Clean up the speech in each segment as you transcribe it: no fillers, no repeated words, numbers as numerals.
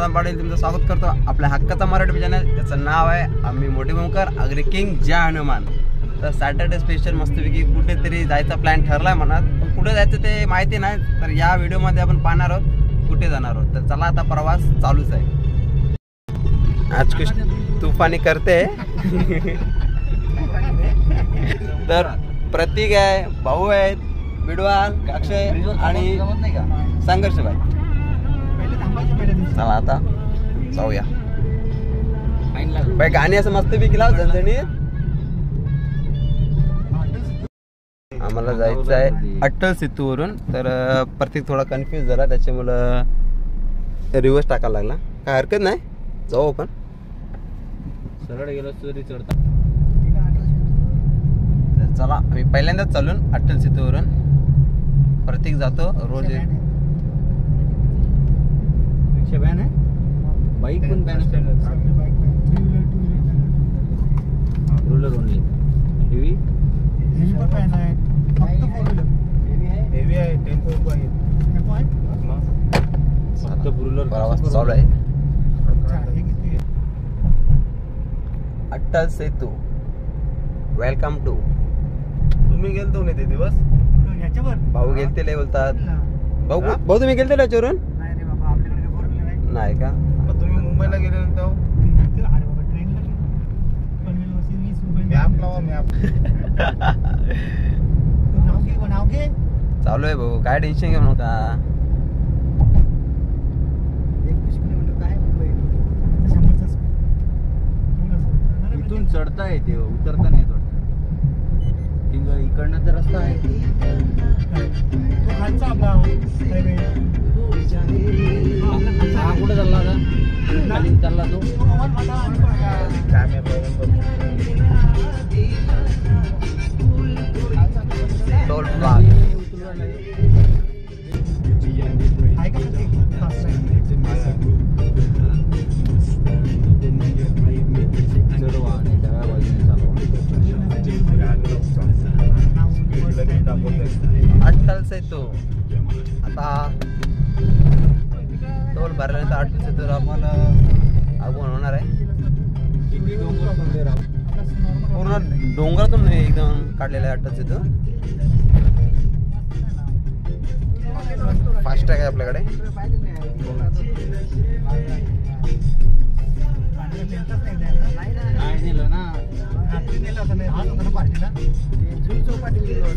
दादा पाटील तुमचं स्वागत करतो आपल्या हक्काचा मराठी चॅनल. त्याचं नाव आहे आम्ही मोठे मोकर अग्री किंग जय हनुमान. तर सॅटर्डे स्पेशल मस्तपैकी कुठेतरी जायचा प्लॅन ठरला आहे मनात, पण कुठे जायचं ते माहिती नाही. तर या व्हिडिओमध्ये आपण पाहणार आहोत कुठे जाणार आहोत. तर चला आता प्रवास चालूच आहे. आज कुछ तुफानी करते तर प्रतीक आहे, भाऊ आहेत, बिडवाल, अक्षय आणि संघर्ष भाई. चला आता जाऊया. भाई गाणी असं मस्त पैकी लाव झणझणीत. आम्हाला जायचं आहे अटल सेतूवरून. तर प्रतीक थोडा कन्फ्यूज झाला, त्याच्यामुळं रिव्हर्स टाकायला लागला. काय हरकत नाही, जाऊ आपण. सरळ गेलो तरी चढता. तर चला आम्ही पहिल्यांदाच चालून अटल सेतूवरून. प्रतीक जातो रोज. रिक्षा बॅन आहे, बाईक पण बॅन असते. Roller only. हेवी पण बॅन आहे, फक्त फोर व्हीलर. हेवी आहे, टेम्पो आहे. फक्त रोलर प्रवास चालू आहे. Atal Setu welcome to. तुम्ही गेलतो नाही ते दिवस ह्याच्यावर? भाऊ गेलते लय बोलतात. भाऊ भाऊ तुम्ही गेलते याच्यावरून? नाही रे बाबा, आपल्याकडे फोर व्हीलर नाही का? मग तुम्ही मुंबईला गेले नंतर? अरे बाबा ट्रेनला गेलो. पनवेलवरती 20 रुपये. मॅप लावा मॅप. नाव घे. चालू आहे भाऊ, काय टेन्शन घेऊ नका. 21 किलोमीटर काय मुंबई? 100च. इथून चढता येते, उतरता नाही. इकडनं तर रस्ता आहे. तो खालचा आपला हायवे. हा कुठे चालला का? खाली चालला तो. Toll plaza. आहे का ते? फास्ट आहे. चढवा आणि डाव्या बाजूने चालवा. अटल सेतू. आता टोल भरल्यानंतर अटल सेतूवर आम्हाला आगमन होणार आहे. पूर्ण डोंगरातून एकदम काढलेलं आहे अटल सेतू. फास्ट आहे आपल्याकडे.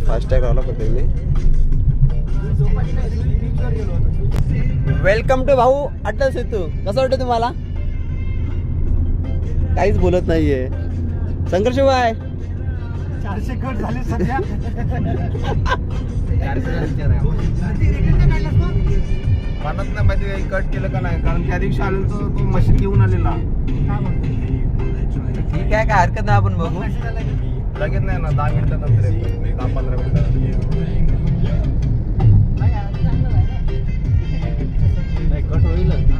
फास्टॅग लावला फक्त मी. वेलकम टू भाऊ अटल सेतू. कसं वाटतं तुम्हाला? काहीच बोलत नाहीये संघर्ष भाई. 400 कट झाले सध्या. म्हणत नाही माहिती कट केलं का नाही, कारण त्या दिवशी आलेलो तो मशीन घेऊन आलेला. ठीक आहे, काय हरकत नाही, आपण बघू. लगेच नाही ना, 10 मिनिटानंतर 10-15 मिनिटानंतर. नाही कट होईलच ना.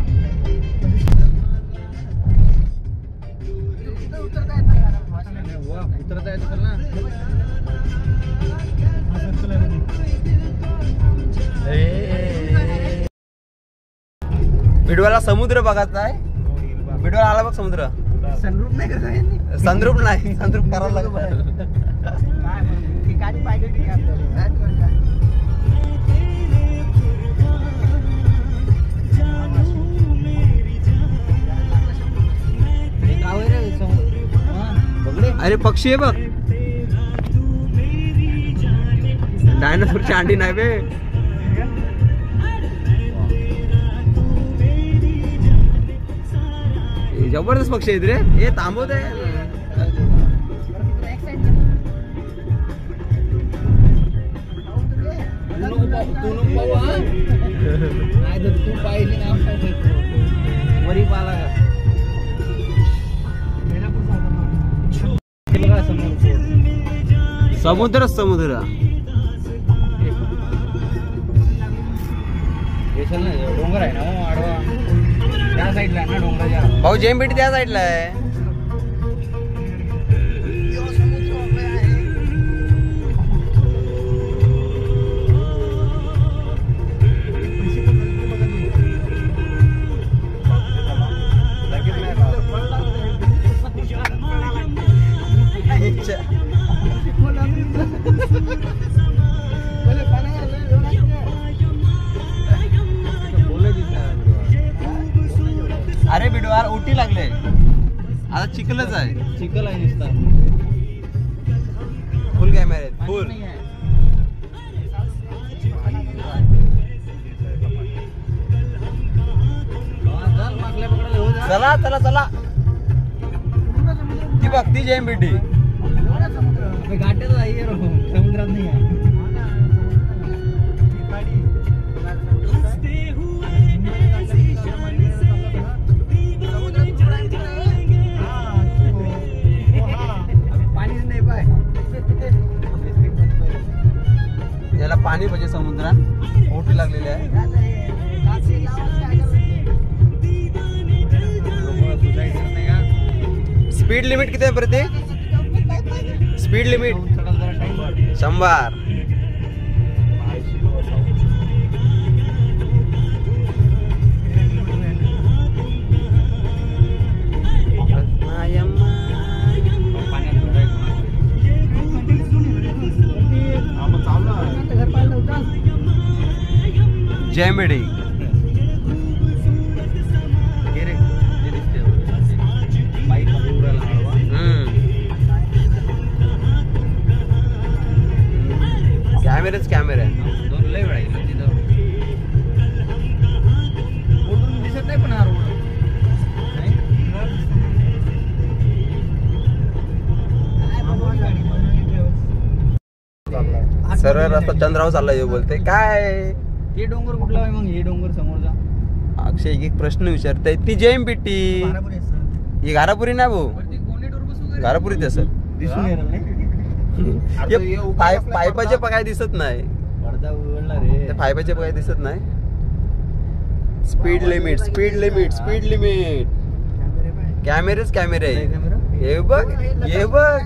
उतरता येत ना. बिडवाला समुद्र बघायचा आहे. बिडवाला आला बघ समुद्र. सनरूप नाही करत. संद्रूप नाही, संद्रूप करावं लागत. ठिकाणी पाहिजे ठिकाण. अरे पक्षी आहे बघ. डायनासोरची अंडी नाही बे. जबरदस्त पक्षी आहेत रे. हे थांबवत आहे. तू पाहिजे ना वरी पाला का? समुद्र समुद्र. डोंगर आहे ना आडवा त्या साईडला ना डोंगराच्या. भाऊ जेमपेटी त्या साईडला आहे. चिखलच आहे. चिखल आहे नुसता. फुल कॅमेरा आहेत फुल. नाही आहे. चल मागल्या पकडायला हो जा. चला चला चला. ती बघ ती JMBT. अबे घाटात आहे रो, समुद्रात नाही आहे. पाणीच नाही पाय. याला पाणी पाहिजे समुद्रात. ओटी लागलेली आहे. स्पीड लिमिट किती आहे प्रत्येक? Speed limit 100. JMBT. कॅमेराच कॅमेरा आहे. दोन लय वेळा गेलो तिथं. कुठून दिसत नाही पण हा रोड. सरळ रस्ता चंद्रावर चालला येऊ बोलते काय. हे डोंगर कुठला आहे मग? हे डोंगर समोरचा. अक्षय एक प्रश्न विचारताय. ती JMBT ही घारापुरी नाही भाऊ. घारापुरीत असेल. दिसून येणार नाही. पायपाचे काय दिसत नाही. पडदा उघडला रे. ते पायपाचे काय दिसत नाही. Speed limit speed limit speed limit. कॅमेरेच कॅमेरे. हे बघ हे बघ.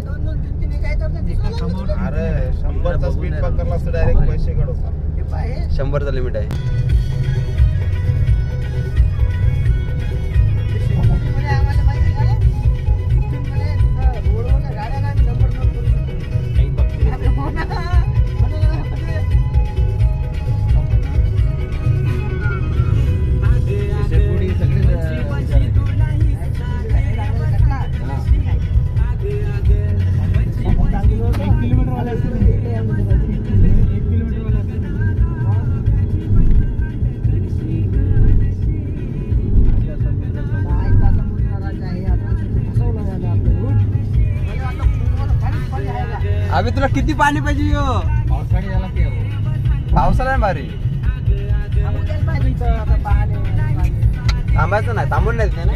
अरे 100चा स्पीड पकडला तर डायरेक्ट पैसे काढतो. 100चा लिमिट आहे. अभि तुला किती पाणी पाहिजे यो? पावसाळी झाला की पावसाळा भारी. थांबायचं नाही. थांबून नाही ना.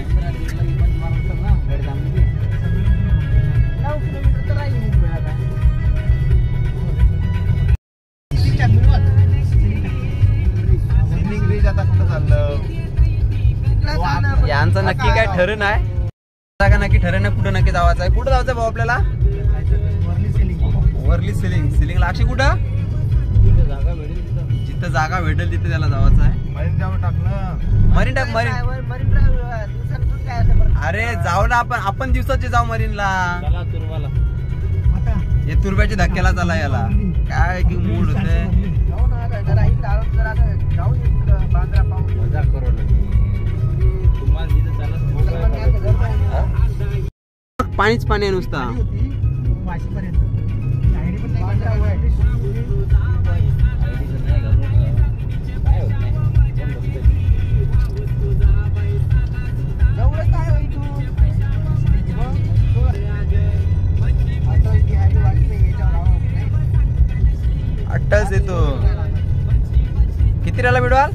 यांचं नक्की काय ठरण आहे? जागा नक्की ठरण आहे. कुठं नक्की जावायचं आहे? कुठं जायचं भाऊ आपल्याला? वरली सिलिंग. सिलिंगला अक्षय कुठं? जिथं जागा भेटेल तिथे त्याला जावायचं आहे. मरीन ड्राइव्ह टाकलं. मरीन टाक मरीन. अरे जाऊ ना आपण दिवसाचे जाऊ मरीनला. चला तुरवाला. हे तुरब्याच्या धक्क्याला चला याला. काय की मूड होते. मजा करू तुम्हाला जिथं चालत पाणीच पाणी आहे नुसता. अट्टच येतो. किती राहिला मिळवाल?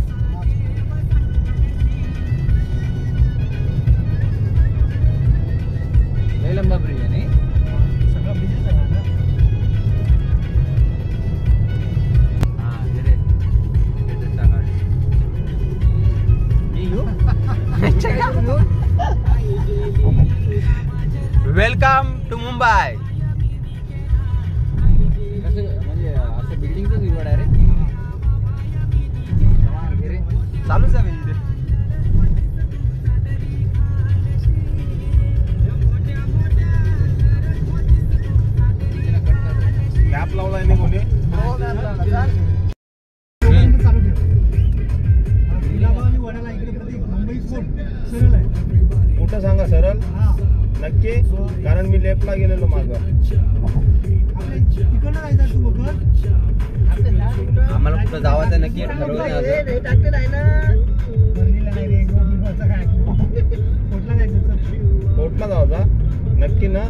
लय लंबा ब्रिज आहे नाही. Welcome to Mumbai. म्हणजे असं बिल्डिंगच निवड आहे रे. चालूच आहे मॅप लावलाय नाही कोणी. कुठं सांगा सरळ नक्की. लेफ्टला गेलेलो मागं. आपल्या तिकडनं जायचं तू बघ. आम्हाला कुठं जावं नक्की ठरवलं नाही अजून. बर्नीला नाही रे, गोबीवरचं काय. कोटला जायचं चल. कोर्टला जाऊ का नक्की ना.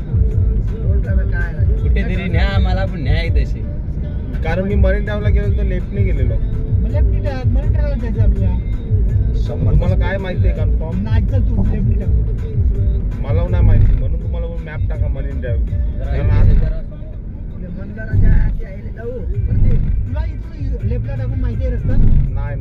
कुठेतरी न्या आम्हाला पण न्याय तशी. कारण मी मरीन ड्राईव्हला गेलो तर लेफ्टने गेलेलो. म्हणजे मराठीला जायचं आपल्याला. तुम्हाला काय माहिती आहे कन्फर्म? नाही चल तू लेफ्ट टाक. मला नाही माहिती म्हणून तुम्हाला मॅप टाका मरीन ड्राईव्ह. तुला इथून लेफ्टला टाकून माहिती आहे रस्ता? नाही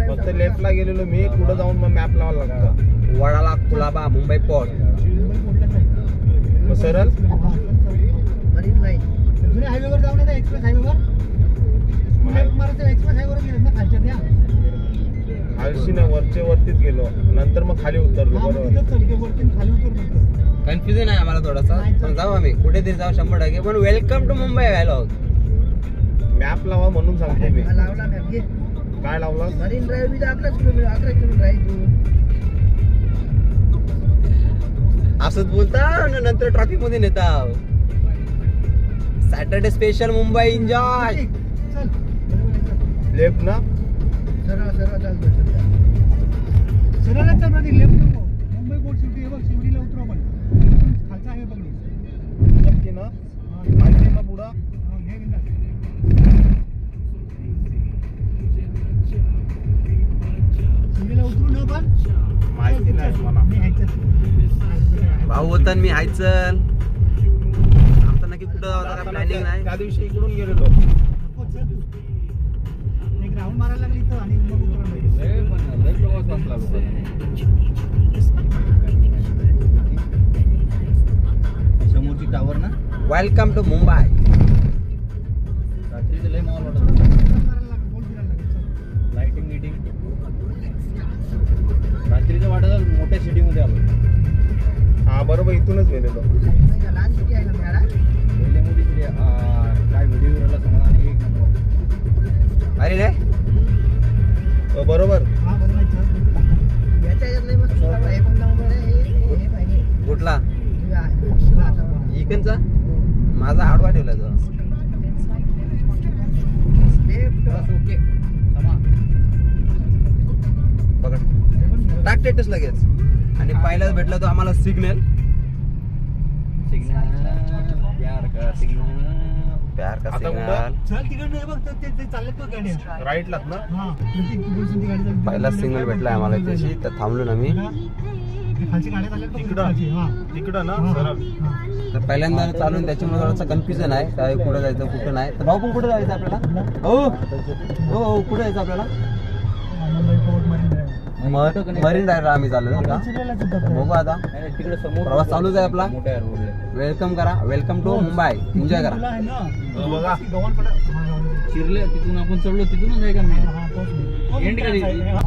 फक्त लेफ्टला गेलेलो मी. पुढे जाऊन मग मॅप लावायला लागतं. वडाला कुलाबा मुंबई पोर्ट. मुंबई कोटला जायचं. मग सरळ जुन्या हायवेवर जाऊ नये एक्सप्रेस हायवेवर. लेफ्ट मारायचं एक्सप्रेस हायवेवर गेलं ना खालच्या त्या. आळशी नाही वरतीच गेलो. नंतर मग खाली उतरलो. बरोबर तिथं चढके वरती खाली उतरतो. कन्फ्युजन आहे आम्हाला थोडासा, पण जाऊ आम्ही कुठेतरी जाऊ 100%. पण वेलकम टू मुंबई व्हायला आहोत. मॅप लावा म्हणून सांगतो मी. लावला मॅप घे. काय लावला? मरीन ड्राईव्ह बी 11 किलोमीटर ड्राईव्ह. असंच बोलता आणि नंतर ट्रॅफिक मध्ये नेता. Saturday special Mumbai enjoy. चल लेफ्ट ना. सरळ चालतो. सरळ चल प्रतीक, लेफ्ट नको. मुंबई पोर्ट शिवटी आहे बघ, शिवडीला उतरू आपण. खालचा हायवे बघ. नक्की ना. माहिती ना पुढं. घे बिंदास. शिवडीला उतरू न पण. माहिती नाही मला. मी ह्याच्यात. भाऊ होता मी हायचल. आमचं नक्की कुठं जावं काय प्लॅनिंग नाही. त्या दिवशी इकडून गेलेलो. नको चल तू. एक राऊंड मारायला लागली इथं आणि मग उतरायला लागली. समोरची टावर ना. Welcome to Mumbai. रात्रीचं लय माहोल वाटत. मारायला लागली, बोल फिरायला लागली. चल. लाइटिंग मीटिंग रात्रीचं वाटत मोठ्या सिटीमध्ये आलो. हा बरोबर इथूनच गेलेलो. लहान सिटी आहे ना मॅडा. पहिले मोठी सिटी काय व्हिडिओ समजा एक नंबर. अरे रे बरोबर. हा बरोबर आहे, चल. याच्या याच्यात लय मस्त चांगला आहे. कोणता मोबाईल आहे? हे पाहिजे. कुठला लेफ्ट. इकडचा माझा आडवा ठेवला तो. बस ओके समा. पकड टाक टेटस लगेच. आणि पहिलाच भेटला तो आम्हाला सिग्नल. सिग्नल प्यार का सिग्नल. प्यार का आता सिग्नल. चल तिकडनं हे बघ, ते चाललेत बघ गाड्या. राईटलाच ना. हा प्रतीक, तू बोलशील ती गाडी चालली. पहिला सिग्नल भेटला आम्हाला त्याची, तर थांबलो ना मी. खालची गाड्या चालल्यात बघ, तिकडं. खालची. हा तिकडं ना हा, सरळ. हा. तर पहिल्यांदा चालून त्याच्यामुळे थोडासा कन्फ्युजन आहे काय कुठं जायचं कुठं नाही. तर भाऊ पण कुठं जायचं आपल्याला? हो हो कुठं जायचं आपल्याला? Mumbai port marine drive. Marine ड्राईव्हला आम्ही चाललो का. चिरलेलाच होता तर बघू आता. तिकडे समोर प्रवास चालूच आहे आपला. मोठ्या रोडला. वेलकम करा. Welcome to Mumbai. एन्जॉय करा. तुला आहे ना बघा. गव्हाणपडा. हा, गावाला. चिरले तिथून आपण चढलो तिथूनच आहे का मी. हा, तोच मी. End कधी? हा.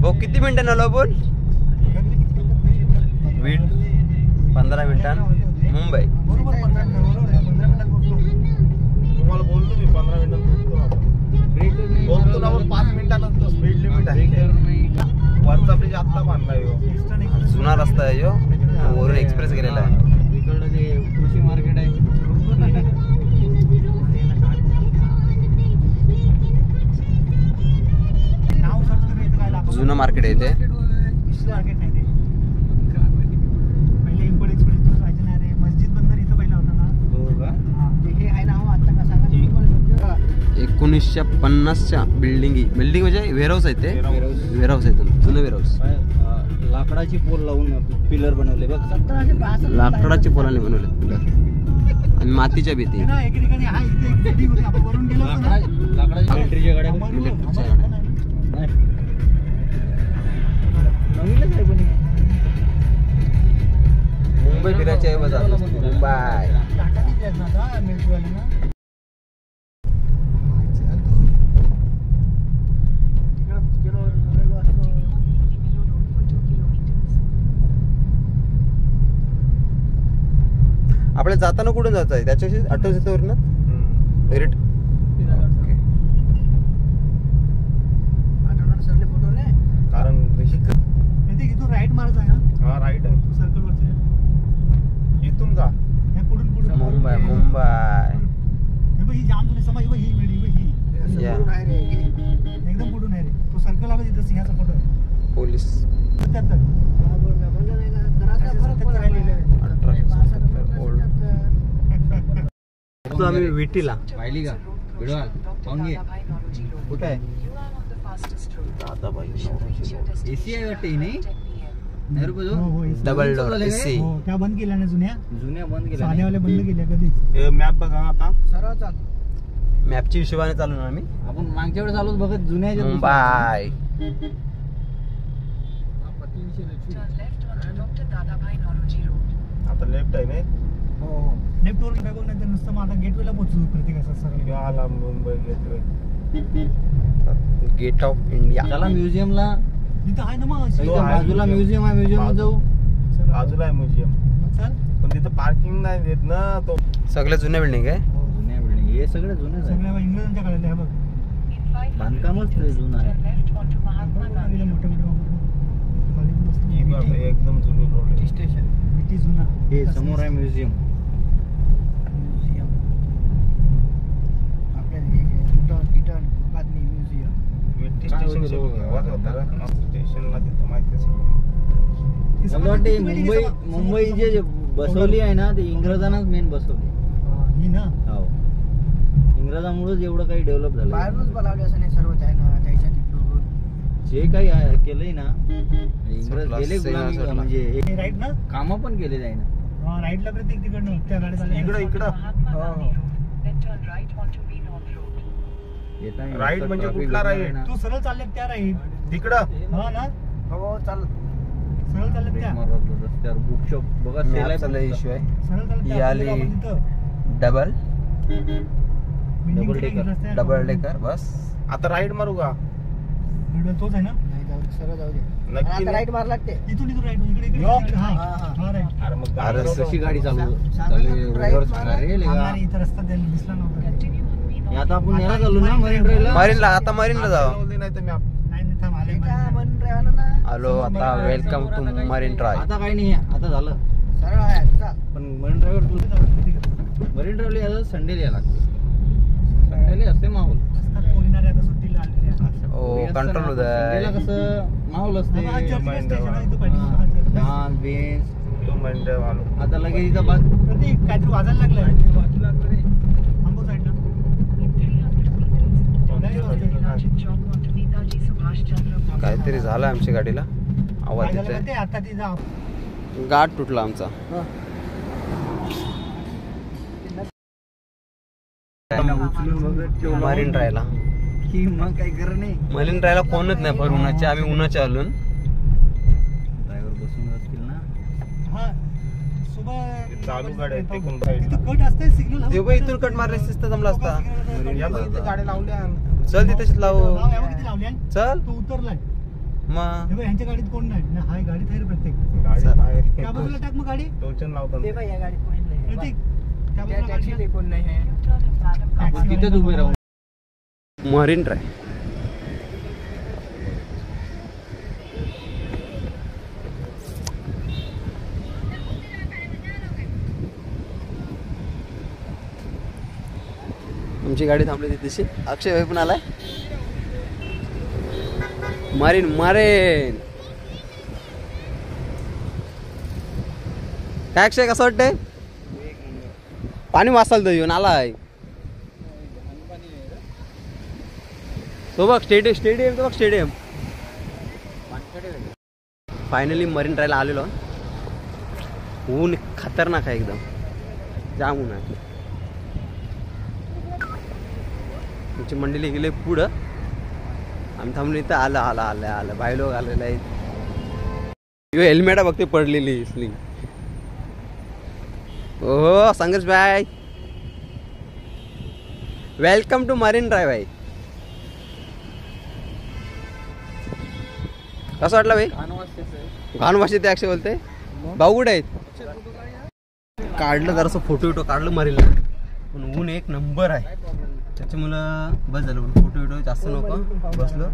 भाऊ किती मिनिटांनी आलो आपण? 15 मिनिटां मुंबई. बरोबर 15 मिनिटं, बरोबर आहे. 15 मिनिटात पोहोचलो. तुम्हाला बोलतो मी 15 मिनिटात बोलतो ना. बोलतो ना आपण 5 मिनिटानंतर. स्पीड लिमिट आहे. वरचा ब्रिज आत्ता बांधलाय हो. एक्स्ट्रा नाही. जुना रस्ता आहे यो. वरून एक्सप्रेस गेलेला आहे. इकडलं जे कृषी मार्केट आहे. नाव सर्च करून इथं काय दाखवलं? जुनं मार्केट आहे ते. इथलं मार्केट नाही ते. पहिले इम्पोर्ट एक्सपोर्ट इथून व्हायचं नाही रे. मस्जिद बंदर इथं पहिला होता ना. हो का. हा. हे आहे ना हो, आता का सांगा. 1950च्या बिल्डिंग म्हणजे वेअरहाऊस आहे ते. वेअरहाऊस आहे जुनं वेअरहाऊस. लाकडाची पोल लावून पिलर बनवले बघ. 1762 लाकडाचे पोलाने बनवले आणि मातीच्या भीती. ते ना एके ठिकाणी हा इथे एक सिटी होती. आपण वरून गेलो होतो ना. लाकडाच्या इलेक्ट्रिकच्या गाड्या बघ. अमरपूर. इलेक्ट्रिकच्या अमरपूर गाड्या. नाही. नवीनच आहे पण हे. मुंबई फिरायची आहे बघा. मुंबई. टाटा किती आहेत ना आता मिल्ट्रीवाले ना. चल तू. तिकडं गेलो असतो. आपल्याला जाताना कुठून जायचं आहे? त्याच्याशी अटल सेतूवरनं डायरेक्ट. आठवणार सरले फोटो रे. कारण प्रतीक, इथून राईट मारायचा आहे ना. हा राईट आहे सर्कल वरती इथून का हे पुढून पुढून मुंबई हे बघ ही जाम जुनी समज ही बिल्डिंग ही या. समोरून आहे रे हे. एकदम पुढून आहे रे तो सर्कल आहे तिथं सिंहाचा फोटो आहे पोलीस 77 हा, बरोबर. म्हणलं नाही का, जरासा फरक पडला. 1877 ओल्ड. तो आम्ही विटीला पाहिली का व्हिडिओ पाहून घे कुठे आहे एसी आहे वाटते नाही नाही रे बजू? हो, AC. डबल झाले डोर काय? एसी. हो त्या बंद केल्या ना जुन्या जुन्या बंद केल्या नाही? साध्यावाल्या बंद केल्या कधीच मॅप बघा आता सरळ चाल. मॅपची हिशोबाने चालू ना आम्ही आपण मागच्या वेळेस आलोच बघत जुन्या ह्याच्यात मुंबई आता लेफ्ट आहे ना हो हो लेफ्ट वर काय बघ नाही तर नुसतं मग आता गेटवेला पोहोचू प्रत्येक असं सरळ किंवा आला Mumbai gateway gate of India. चला म्युझियमला इथं आहे ना मग तो आहे बाजूला museum. म्युझियम आहे म्युझियम जाऊ चला. बाजूला आहे म्युझियम मग चल पण तिथं पार्किंग नाही देत ना तो सगळ्या जुन्या बिल्डिंग आहे. जुन्या बिल्डिंग हे सगळे जुनेच आहे सगळ्या इंग्रजांच्या काळात आहे बघ बांधकामच ते जुनं आहे मोठे मोठे खाली पण असतं. ही बघ, एकदम जुनी रोड आहे. स्टेशन विटी जुना हे समोर आहे म्युझियम म्युझियम आपल्याला हे टिटन बातमी म्युझियम विटी काय स्टेशन वगैरे बघा. आवाज होता का स्टेशनला तिथं माहिती असेल ती मला समोर वाटते ती building मुंबई आहे समोर. मुंबई जे बसवली आहे ना ते इंग्रजांनाच मेन बसवली हा, ही ना हो इंग्रजांमुळेच एवढं काही डेव्हलप झालं बाहेरूनच बोलावले असं नाही सर्व चायना त्याच्या तिकडून जे काही केलंय ना इंग्रज सुटला, गेले सेना गुलामी सुटला. म्हणजे हे राईट ना कामं पण केलेले आहे ना हा राईटला प्रत्येक तिकडनं त्या गाडीत आल्या. इकडं हो हो येताना Right नुसतं म्हणजे traffic कुठला होणार right? आहे ना. तू सरळ चालल्यात त्या राईट तिकडं हा ना हो चाल सरळ चालल्यात त्या मारलं रस्त्यावर बुकशॉप बघा सेल आहे मॅपचा लय पुस्तक. इश्यू आहे. सरळ चालल्यात ही त्या आली. आपण तिथं डबल building Double च्या decker. रस्त्यावर डबल आपण- डेकर बस. आता राईट मारू का Middle तोच आहे ना नाही जाऊ दे सरळ जाऊ दे नक्की आता नाही. राईट मार लागते इथून राईट इकडे इकडे यो. इकडे. हा हा, हा. हा राईट अरे मग अरे गाडी कशी गाडी चालू सांगा चालू ना, reverse right मारा रे लेगा. आम्हाला इथं रस्ता द्यायला दिसला नव्हता हे आता आपण याला चालू ना मरीन ड्राईव्हला मरीनला आता मरीनला जाऊ. लावली नाही तर मॅप नाही नाही, थांब आले का मन राहिला ना आलो आता. Welcome to Marine Drive. आता काही नाही आहे, आता झालं सरळ आहे चाल पण मरीन ड्राईव्हर मरीन ड्राईव्हला यायला संडेला यायला लागते संडेला असते माहोल कोणीनारे आता सुट्टीला आलेले आहेत. ओ कंट्रोल संडेला होत. कसं माहोल असते हा, चर्चगेट Mind स्टेशन आहे, इथं हा, पाहिजे. हा, चर्चगेट. डान्स बिन्स तो म्हणजे आलो आता लगेच इथं बस प्रतीक, काहीतरी वाजायला लागलंय थांबव साईडला. काहीतरी झालं आमच्या गाडीला. आवाज काय झालं येतोय. माहितीये? आता ती जा गाठ तुटला आमचा. मरीन ड्रायव्हला की मग काही कर नाही मरीन ड्रायव्हला कोणच नाही भर उन्हाचे. आम्ही उन्हाच्या आलून. ड्रायव्हर बसून असतील ना हा सुबह चालू गाडी आहे, ते कोण side ला? इथं कट असते सिग्नल ते बघ, इथून कट मारले असते जमला असता. या बघ इथे गाड्या लावल्या चल तिथेच लावू. किती लावले चल तू उतरलाय मग हे बघ, ह्यांच्या गाडीत कोण नाही ना, हाय गाडीत आहे रे प्रत्येक गाडी चल. बाहेर त्या बाजूला टाक मग गाडी टोचन लावतात ते बाई या गाडीत कोणी नाही प्रतीक त्या त्या बाजूला टॅक्सी गाडी कोण नाही आहे आपण तिथेच उभे राहू मरीन ड्राईव्ह. आमची गाडी थांबली तिथेशी. अक्षय भाई पण आलाय. मरीन मरीन काय अक्षय कसं वाटतंय? पाणी वाचाल तर येऊन आलाय. तो बघ स्टेडियम तो बघ स्टेडियम. फायनली मरीन ड्राईव्हला आलेलो. ऊन खतरनाक आहे एकदम. जाम ऊन आहे. तुमची मंडळी गेले पुढं. आम्ही थांबलो इथं. आलं बाय लोक आलेलं आहे. हेल्मेट बघते पडलेली स्लिंग. हो संघर्ष बाय. वेलकम टू मरीन ड्राईव्ह आहे. कसं वाटलं भाई? घाण भाषेत ते अक्षय बोलते. भाऊ कुठे आहेत? काढलं जरासं फोटो काढलं मरीनला. पण ऊन एक नंबर आहे. त्याच्यामुळं बस झालं. फोटो जास्त नको बसलो.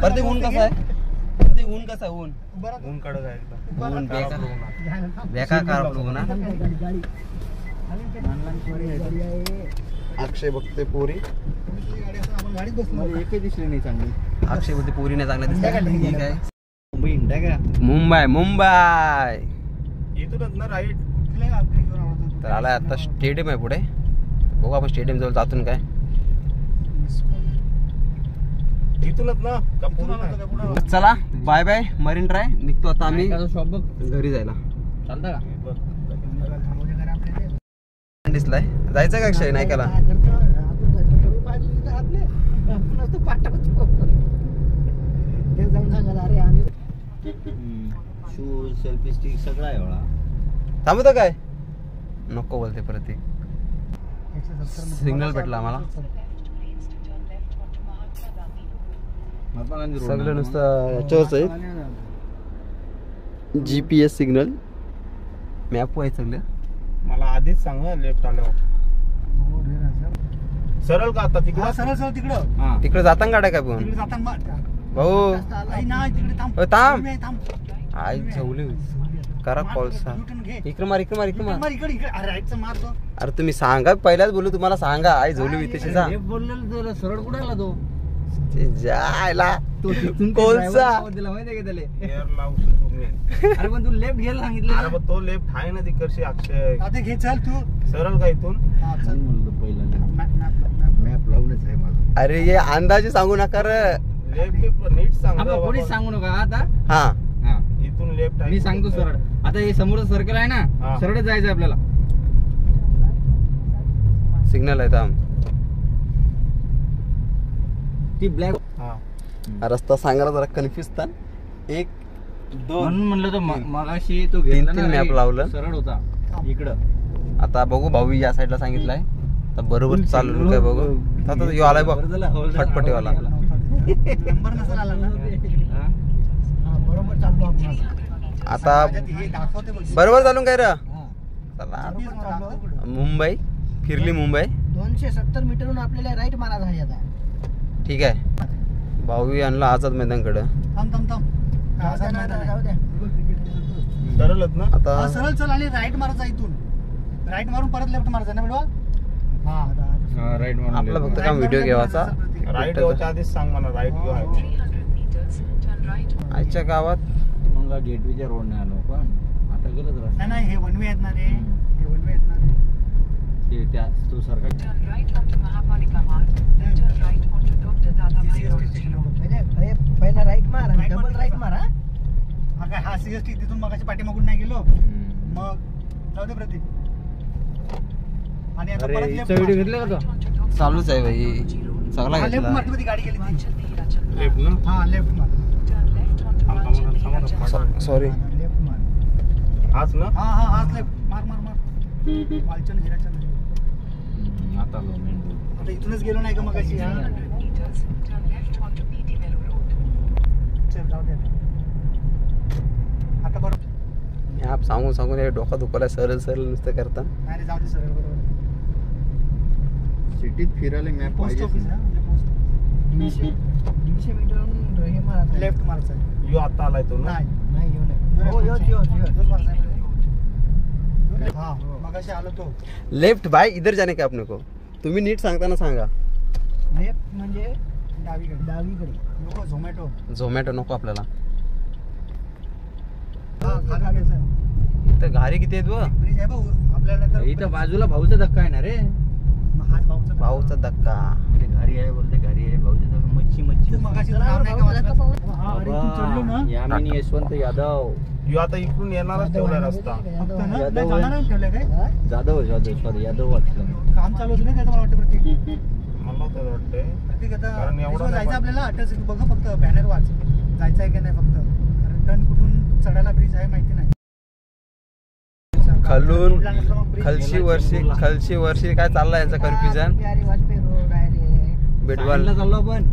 परत ऊन कसं आहे? प्रत्येक ऊन कसा ऊन बरं ऊन कडक आहे एकदम ऊन बेकार झालं ना. बेकार कार ऊन ना गाडी अक्षय बघते पोरी गाडी असं आपण गाडीत बसलो मला एकही दिसली नाही चांगली. अक्षय बोलते पोरी नाही चांगल्या दिसतात ठीक आहे मुंबई इंडिया का मुंबई मुंबई इथूनच ना राईट कुठल्या आपली घेऊन आवाज तर आलाय आता स्टेडियम आहे पुढे बघू आपण स्टेडियम जवळ जातो ना काय इथूनच ना का इथून पुढं आला होता नाही? का पुढं आला? चला बाय बाय मरीन ड्राय निघतो आता आम्ही शॉप बघ घरी जायला चालता का हे बघ. थांबवले घरी आपले. दिसलाय जायचं का अक्षय नाही केला काय करतो? आपण घरी पाहिजे तिथं आपले. आपण नुसतं पाठवतो. ते जाऊन सांगा अरे आम्ही शूज सेल्फी स्टिक सगळं आहे एवढा. थांबतो काय नको बोलते प्रतीक 170 सिग्नल भेटला आम्हाला महात्मा गांधी रोड सगळं ना. नुसतं याच्यावरच आहे GPS सिग्नल मॅप आहे सगळं मला आधीच सांग लेफ्ट आल्यावर हो, रे राजा. सरळ का आता हा, तिकडं सरळ सरळ तिकडं हा. तिकडे जाताना गाड्या काय पण तिकडे जाताना भाऊ आई ना तिकडे थांब ओ, थांब. उभी आहे, थांब आई झवली करा कॉलसा इकडे मार इकडे मार इकडे मार इकडे इकडे अरे राईटचं मार तो अरे तुम्ही सांगा पहिल्याच बोलू तुम्हाला सांगा आई झोली होती तशी जा हे बोललेलं तुला सरळ कुठे आला तो ते जायला तो तिथून ते कोणचा? driver आवाज दिला माहितीये का त्याला एअर लावू तुम्ही अरे पण तू लेफ्ट घ्यायला सांगितलं अरे पण तो लेफ्ट आहे ना तिकडची अक्षय आता घे चल तू सरळ का इथून हा चल म्हणलं पहिला मॅप मॅप मॅप मॅप लावूनच आहे माझा. अरे ये अंदाजे सांगू नका रे लेफ्ट नीट सांग हा, रे मग कोणीच बाबा. सांगू नका आता हा हा इथून लेफ्ट आहे मी सांगतो सरळ आता हे समोरचं सर्कल आहे ना हा. सरळ जायचं आपल्याला सिग्नल आहे थांब ती ब्लॅक हा हा रस्ता सांगायला जरा कन्फ्युज था एक दोन म्हणून म्हणलं तर मगाशी तो घेतला तीन ना map right, लावलं. सरळ होता इकडं आता बघू भाऊ या साईडला सांगितलंय तर बरोबर चालू काय बघू आता यो आलाय बघ बरं झालं, हो झालं, फटफटीवाला. आवाज आला. नंबर नसेल आला ना हा? हा, बरोबर चाललो आपण आता. आता माझ्यात हे दाखवते बघ बरोबर चालू काय रे हा. चला बरोबर दाखवते पुढं. मुंबई फिरली मुंबई 270 मीटरहून आपल्याला राईट मारा झाली आता. ठीक आहे भाऊ आणला आझाद मैदानकडे थांब थांब थांब जाऊ आझाद द्या, मैदान जाऊ आहे. द्या. सरळच ना आता हा, सरळ चल आणि राईट मारायचा इथून राईट मारून परत लेफ्ट मारायचा ना बेडवा हा आता. हा, right म्हणून आपलं left. फक्त Right काम व्हिडिओ मारून घ्यावाचा left मारायचा, सर, राईट याच्या आधीच सांग मला राईट घेऊ आहे आजच्या गावात मग गेटवेच्या रोडने आलो पण आता गेलंच नाही रस्ता नाही हे वन वे आहेत ना रे हे वन वे आहेत ना रे ते त्या तो सरकार CST स्टेशन एवढं. म्हणजे हे पहिला राईट मार आणि Right डबल मार. राईट मारा. हा काय हा CST तिथून मगाशी पाठीमागून नाही गेलो मग जाऊ दे प्रतीक आणि आता अरे परत इथचा व्हिडिओ लेफ्ट घेतला का तो चालूच आहे भाई चांगला लेफ्ट घेतला मारती ती गाडी गेली ती लेफ्ट ना हा लेफ्ट मार सॉरी लेफ्ट मार हाच ना हा हा हाच लेफ्ट मार मार मार वालचंद हिराचंद आता आलो मेन रोड आता इथूनच गेलो नाही का मगाशी हा चल जाऊ दे आता बरोबर आप सांगून सांगून हे डोका दुखायला सरळ सरळ नुसतं करता नाही रे जाऊ दे सरळ बरोबर सिटीत फिरायला मॅप पोस्ट पाहिजे ऑफिस आहे 150 मीटरहून हे मारा लेफ्ट मारायचं आहे. यो आता आलाय तो ना नाही नाही येऊ नये. हो योच योच योच. योच मारायचा आहे रे. हा मगाशी आलो तो लेफ्ट भाई इधर जाने का अपने को तुम्ही नीट सांगताना सांगा लेफ्ट म्हणजे डावीकडे डावीकडे. नको झोमॅटो झोमॅटो नको आपल्याला हा खाली घ्यायचं आहे. इथं घारी किती आहेत व ब्रिज आहे भाऊ आपल्याला नंतर इथं बाजूला भाऊचा धक्का आहे ना रे मग हाच भाऊचा भाऊचा धक्का ते घरी आहे बोलते घरी आहे भाऊचा धक्का मच्छी मच्छी तू मगाशी जरा नाव नाही का भाऊचा धक्का वाचलं? पाहू. हा अरे तू चढलो ना यामिनी यशवंत यादव यो आता इकडून येणारच ठेवलाय रस्ता फक्त ना नाही यादव जाणार नाही ठेवलंय काय हा? जाधव सॉरी यादव वाटलं काम चालू होतं ना त्याचं मला वाटतं प्रत्येक मला तर वाटतंय प्रत्येक आता कारण एवढं bridge वर नाही जायचं पण. आपल्याला अटॅच बघ फक्त बॅनर वाच जायचं आहे की नाही फक्त कारण टर्न कुठून चढायला ब्रिज आहे माहिती नाही खालून सोडला नसला मग bridge. खालची वर्षी काय चाललंय यांचं कन्फ्युजन बिहारी वाजपेयी रोड आहे रे. बेटवाल साईडला चाललो आपण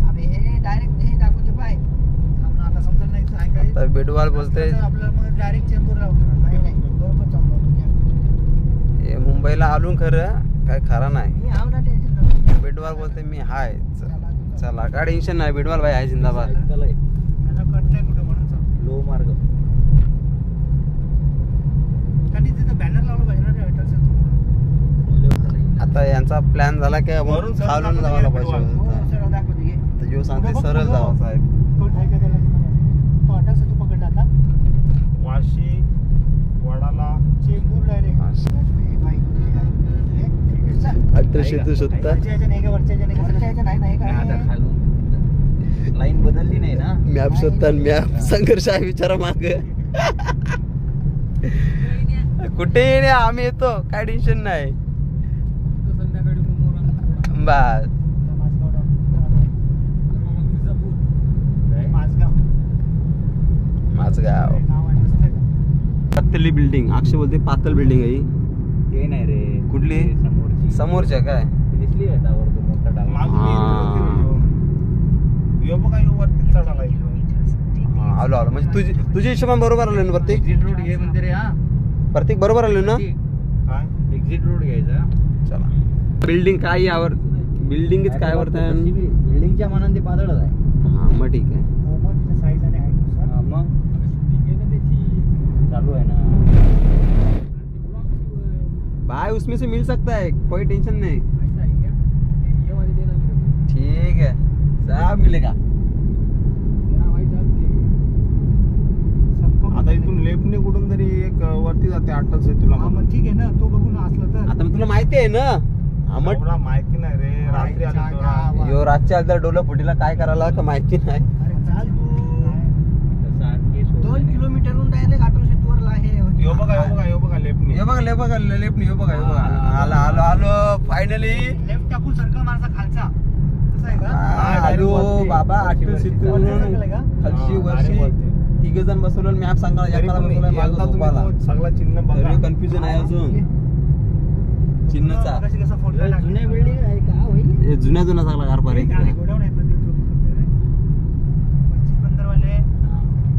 अबे हे डायरेक्ट हे दाखवते पाय. थांब ना, आता समजलं नाही आहे काय तर बेटवाल बोलते तर आपल्याला मग डायरेक्ट चेंबूरला उतरणार नाही नाही बरोबर चाललो आपण. हे मुंबईला आलून खरं काय खरा नाही मी आव ना टेन्शन नको. बेटवाल बोलते मी हाय चला काय टेन्शन नाही बेटवाल भाई आहे जिंदाबाद चला मला कट नाही कुठं म्हणून सांगतो. लो मार्ग. कारण तिथं बॅनर लावलं पाहिजे ना रे अटल सेतू म्हणून. आता यांचा प्लॅन झाला की वरून आपण सरळ खालून दाखवते जायला की पाहिजे पुढं. होतं. सरळ दाखवते घे. तर जो सांगते बघ, सरळ बघ, जावा बघ. साहेब. कट आहे का त्याला? तो अटल सेतू पकडला आता. वाशी वडाला चेंबूर डायरेक्ट. बाई, ठीक आहे, चल. अटल सेतू शोधता. वरच्या ह्याच्या नाही का, वरच्या ह्याच्या नाही का? वरच्या ह्याच्या नाही, नाही नाही, आता काय. खालून लाईन बदलली नाही ना. मॅप शोधता मॅप संघर्ष आहे विचारा माग. कुठेही नाही आम्ही येतो, काय टेन्शन नाही. बस माझगाव. माझगाव. नाव आहे मस्त आहे का? पातळी बिल्डिंग. अक्षय बोलते पातळ बिल्डिंग आहे ही. ते नाही रे. कुठली? ते समोरची. समोरच्या काय दिसली आहे टावर, तो मोठा टावर. यो बघा यो वरती चढाला इथून. हा, आलो आलो म्हणजे तुझे हिशोबाने बरोबर आलो ना प्रत्येक. एक्झिट रोड घे म्हणते रे. हा प्रत्येक बरोबर आलो ना. काय एक्झिट रोड घ्यायचा. चला. बिल्डिंग काय यावर बिल्डिंगच काय वर बिल्डिंगच्या मनाने ते पातळच आहे. हा मग ठीक आहे. हो, मग तिच्या साईज आणि height नुसार. हा, मग चालू आहे ना. भाई उसमें से मिल सकता है, कोई टेंशन नहीं. ठीक है, सब मिलेगा. सबको आता इथून लेफ्टने कुठून तरी एक वरती जाते अटल सेतूला. हा, मग ठीक आहे ना, तो बघून असलं तर. आता मग तुला माहिती आहे ना आमट एवढा माहिती नाही रे. रात्री आलो होतो ना. यो रातच्या आधी डोलं फुटीला काय करायला का माहिती नाही. अरे चाल तू. तसं आणखी सोय 2 नाही. किलोमीटरहून डायरेक्ट अटल सेतूवर आहे. यो बघा यो बघा यो बघा लेफ्टने. हे बघा लेफ्ट यो बघा आलो आलो आलो फायनली. लेफ्ट टाकून सर्कल मारचा खालचा. तसं आहे का? आलो बाबा अटल सेतू वरती का? खालची वरची तिघ जण बसवलं मॅप सांगा तरी एकाला पण बसवलाय एकदा माझा तुम्ही झोपाला. तो सगळा चिन्ह बघा. कन्फ्युजन आहे अजून चिन्हचा. मगाशी कसा फोटो टाकला. जुन्या बिल्डिंग आहे का होईल. हे जुन्या सगळा कारभार एक आहे. गोडाऊन आहेत ना ते पश्चिम बंदरवाले.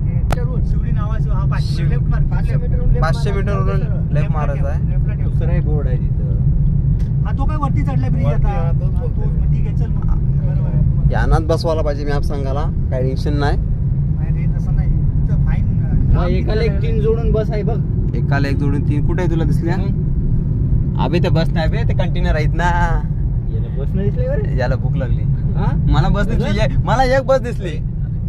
ते शिवडी नावाचं. हा 500 लेफ्ट मार. 500 मीटरहून 500 मीटरवरून लेफ्ट मारायचा आहे. लेफ्टला ठेव. दुसरा बोर्ड आहे तिथं. हा, तो काय वरती चढलाय ब्रिज वरती, आता. हा, तोच हा, बोलतोय. मग ठीक आहे, चल मग. बरोबर आहे. यानात बसवायला पाहिजे मॅप सांगायला, काय टेन्शन नाही. नाही रे, तसं नाही. इथं फाईन. एकाला एक 3 जोडून बस आहे बघ. एकाला एक जोडून 3 कुठे आहे तुला दिसल्या. अबे ते बस नाही बे, ते कंटेनर आहेत ना. याला बस नाही दिसली बरं. याला भूक लागली. हा मला बस दिसली मला एक बस दिसली.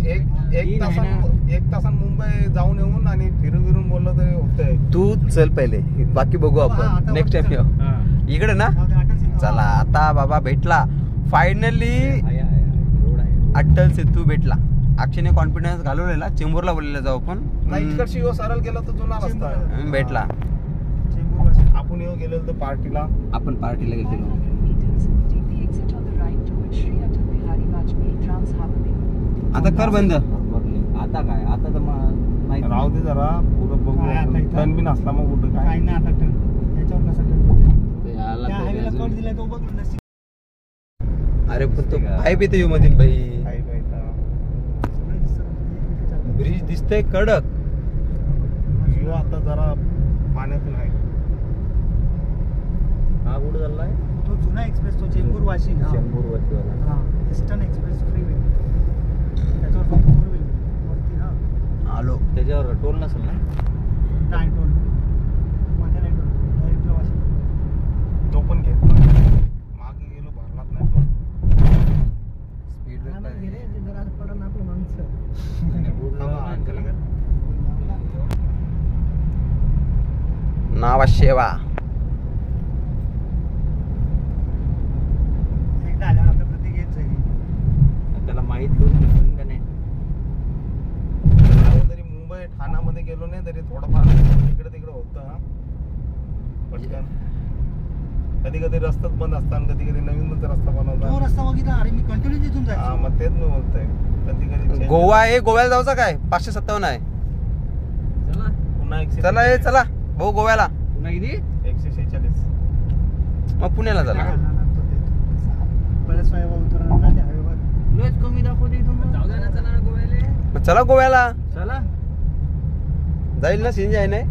एक तीन आहे ना. एक तासान मुंबई जाऊन येऊन आणि फिरून बोललं तरी होतंय. तू चल पहिले, बाकी बघू हा, आपण आता नेक्स्ट वरती टाइम. हा. इकडे ना. चला आता बाबा भेटला फायनली. आहे रोड आहे. अटल सेतू भेटला. अक्षयने कॉन्फिडन्स घालवलेला चेंबूरला बोललेला जाऊ आपण. नाही इकडची यो सरळ गेला तर जुना रस्ता आहे. भेटला. आपण यो गेलेलो तर पार्टीला. आपण पार्टीला गेलो. आता कर बंद. आता काय आता तर माहिती राहू दे जरा पुढं बघू. काय आता इथं? टर्न बिन असला मग कुठं काय काय. ना आता टर्न. याच्यावर कसा टर्न? ते आला त्या पाहिजे हायवेला अजून. कट दिलाय तो बघ नशीब. अरे पण तो पाईप येते यो मधील बाई. काय पाहिजे. ब्रिज दिसतंय कडक. यो आता जरा पाण्यातून आहे. हा कुठं चाललाय. तो जुना एक्सप्रेस, तो चेंबूर वाशी. हा. शंभर वर्षवाला. हा, ईस्टर्न एक्सप्रेस फ्रीवे. त्याच्यावर फक्त 4 व्हील वरती. हा, आलो. त्याच्यावर टोल नसेल ना. नाही टोल. मध्ये नाही टोल. डायरेक्ट वाशी. तो पण घेत नाही. मागे गेलो भरलाच नाही तो. स्पीड आम्हाला घे रे, ते जरा पडून आपलं माणसं. नावा शेवा. एकदा आल्यावर आपल्या प्रत्येक येत जाईल. त्याला माहित करून का नाही. तरी मुंबई ठाण्यामध्ये गेलो नाही तरी थोडंफार इकडे तिकडे होतं. हा. पटकन कधी कधी रस्ताच बंद असतात, कधी कधी नवीनच रस्ता तो बनवतात. रस्ता बघितला. अरे मी कंटिन्यू तिथून हा जायचो. मग तेच मी बोलतोय. कधी कधी change गोवा आहे. गोव्याला जाऊचा काय 557 आहे. चला पुन्हा चला हे चला भाऊ गोव्याला. पुन्हा किती. 146. मग पुण्याला चला. बरेच वेळा उतरणार ना त्या हायवेवर. लयच कमी दाखवते इथून. जाऊ द्या ना, चला ना गोव्याला. मग चला गोव्याला. चला जाईल ना सीन आहे नाही.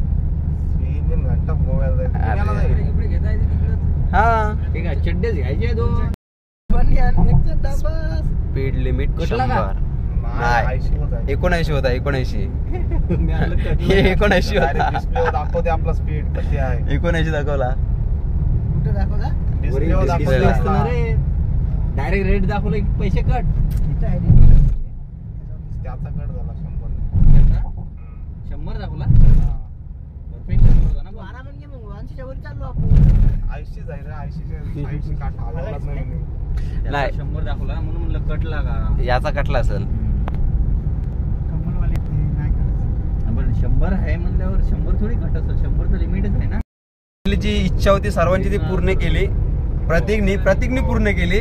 3 घंटा गोव्याला जायचं. पुण्याला जायचं. इकडे घेता येते तिकडे. हा. ठीक आहे, चड्डेच घ्यायचे 2. पण या next डबा. स्पीड लिमिट कसला का? 100. नाही. 80 होत आहे. 79 होता 79. मी आलं कटलं. हे 79 Direct होता. display वर दाखवते आपला स्पीड कशी आहे. 79 दाखवला. कुठं दाखवला Display वर display दाखवते ला. असतं ना रे. डायरेक्ट रेट दाखवलं की पैसे कट. इथं आहे रे. त्याचा कट झाला 100. 100 दाखवला. परफेक्ट होता ना तू पण. आरामात घे मग 80च्या वर चाललो आपण 80 जाईल रे. 80 काट हलवलाच नाही मी. नाही. 100 दाखवला म्हणून म्हणलं कटला का. याचा कटला असेल. कमलवाले ते नाही करायचं. पण 100 आहे म्हणल्यावर 100 थोडी घट असेल. 100 तर लिमिटच आहे ना. जी इच्छा होती सर्वांची ती पूर्ण केली. प्रतीकनी पूर्ण केली.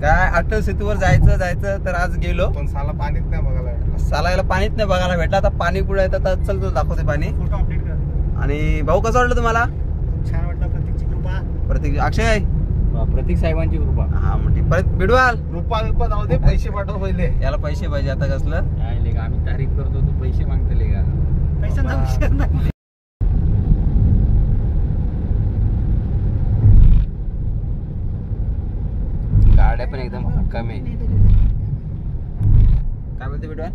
काय अटल सेतूवर जायचं तर आज गेलो. पण साला पाणीच नाही बघायला भेटलं. सालायला पाणीच नाही बघायला भेटलं. आता पाणी कुठे आहे तर चल तू दाखवते पाणी. फोटो अपडेट कर. आणि भाऊ कसं वाटलं तुम्हाला? खूप छान वाटलं प्रतीकची कृपा. प्रतीक अक्षय प्रतीक साहेबांची कृपा. हा म्हणते परत बिडवाल रुपा जाऊ दे. पैसे पाठव पहिले. याला पैसे पाहिजे आता कसलं. काय लेगा आम्ही तारीफ करतो तू पैसे मागते लेगा. पैशांचा विषय नाही. गाड्या पण एकदम कमी. काय बोलते बिडवाल?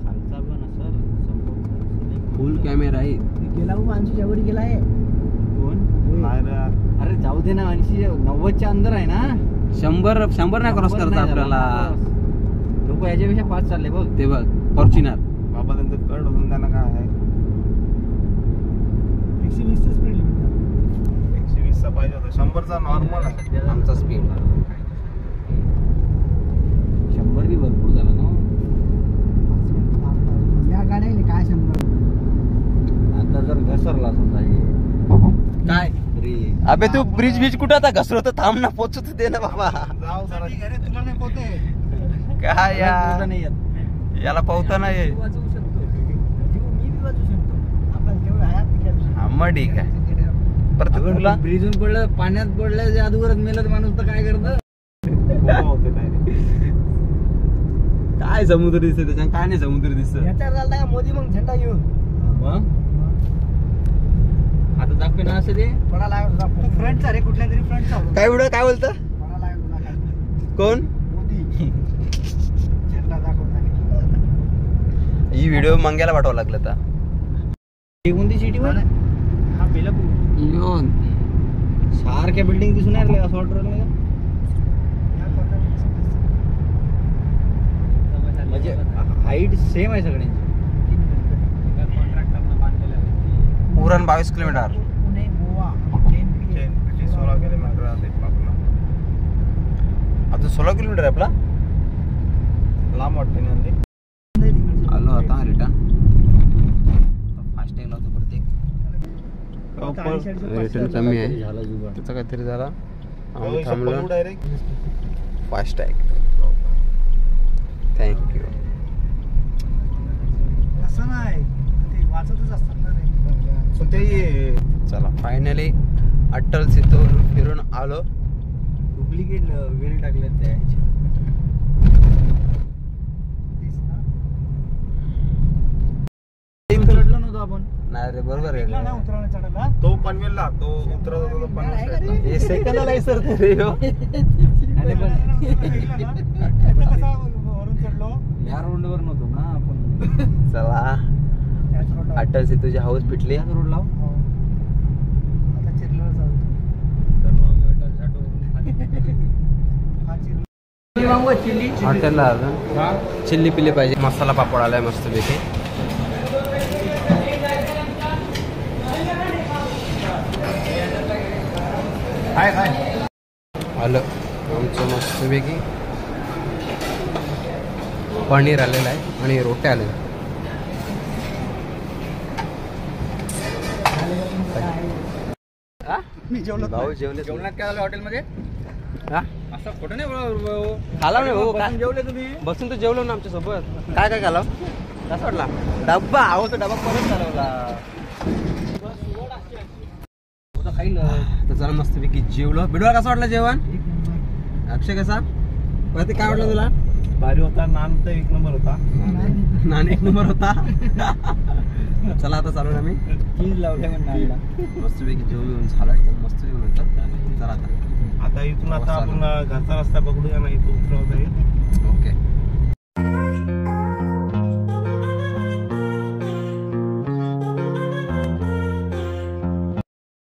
खालचा पण असेल फुल कॅमेरा आहे. गेला भाऊ 80च्या वर गेला आहे. कोण. नाही रे. अरे जाऊ दे ना 80 90च्या अंदर आहे ना. 100 नाही क्रॉस करता आपल्याला. लोक याच्यापेक्षा फास्ट चालले बघ. ते बघ फॉर्च्युनर. बाबा त्यांचं कट होऊन त्यांना काय आहे 120 चं स्पीड लिमिट. 120 चा पाहिजे होता. 100 चा नॉर्मल आहे. आमचा स्पीड 100 बी भरपूर झाला ना. या गाड्याला काय 100. आता जर घसरला समजा हे. काय अबे तू ब्रिज कुठं आता घसरत थांब ना पोचू दे ना बाबा. जाऊ जरा. तुला नाही पोहते. काय पोहता नाही येत. याला पावता नाही. वाचवू शकतो. मी बी वाचू शकतो. आपल्याला जेवढं आहे आपली हा, मग ठीक आहे. परत तुला ब्रिजून पडलं पाण्यात पडलं अगोदरच मेलं माणूस तर काय करतं. कोमा होते काय काय समुद्र दिसत त्याच्या काय नाही समुद्र दिसत. याच्यावर चालता का मोदी मग झेंडा घेऊन मग आता दाखवे ना असं ते. पडा लागला तू फ्रंटचा रे कुठल्या तरी फ्रंटचा काय व्हिडिओ काय बोलतं पडा लागला तुला काय कोण? मोदी झेंडा दाखवता. ही व्हिडिओ मंग्याला पाठवावं लागलं आता. कोणती सिटीवर. हा बेलापूर. सारख्या बिल्डिंग दिसून राहिल्या असं वाटत राहिलं का? म्हणजे हाईट सेम आहे सगळ्यांची. उरण 22 किलोमीटर. पुणे गोवा ट्रेन पेटी 16 किलोमीटर आहे आपला. अजून 16 किलोमीटर आहे आपला. लांब वाटते ना ते. आलो आता रिटर्न. फास्ट टॅग लावतो प्रत्येक. रिटर्न कमी आहे. झाला जुगाड. त्याचा काहीतरी झाला. आम्ही पकडू थांबलो. डायरेक्ट. Fast tag. थँक्यू. असं नाही ते वाचतच असतात ना रे. पण ते चला फायनली अटल सेतू फिरून आलो. डुप्लिकेट वेल टाकले त्या तेच ना. चढलो नव्हतो आपण. नाही रे बरोबर निघला ना आहे. उतरायला चढायला. तो पनवेलला तो उतरत होता तो पनवेल. हे सेकंदाला आहे सर ते रे हो. अरे पण इथं कसा वरून चढलो या रोडवर नव्हतो ना आपण. चला त्याच रोडला. अटल सेतूची हाऊस पिटली. याच रोड लाव. हो. आता चिरलेलं चालतो. हा चिरलेलं. हॉटेलला अजून चिल्ली पिल्ली पाहिजे. मसाला पापड आलाय मस्त पैकी. आलं आमचं मस्तपैकी पनीर आलेलं आहे आणि रोट्या आलेल्या. मी जेवलो भाऊ जेवले जेवणात काय झालं हॉटेलमध्ये. हा असं खोटं नाही बोला. खाला नाही भाऊ काय जेवले तुम्ही. बसून तर जेवलो ना आमच्या सोबत. काय काय खाला कसं वाटला डब्बा आहो तो डबा परत चालवला. खाईल. तर चला मस्तपैकी जेवलो. बिडवा कसं वाटलं जेवण? अक्षय कसा प्रतीक काय वाटलं तुला? भारी होता. नान तर 1 नंबर होता. नान 1 नंबर होता. चला आता चालू ना मी चीज लावले म्हणून मस्तपैकी जेवण झालं एकदम मस्त जेवण होतं. चला आता आता इथून आता आपण घरचा रस्ता पकडूया ना. इथून उतरवता येईल.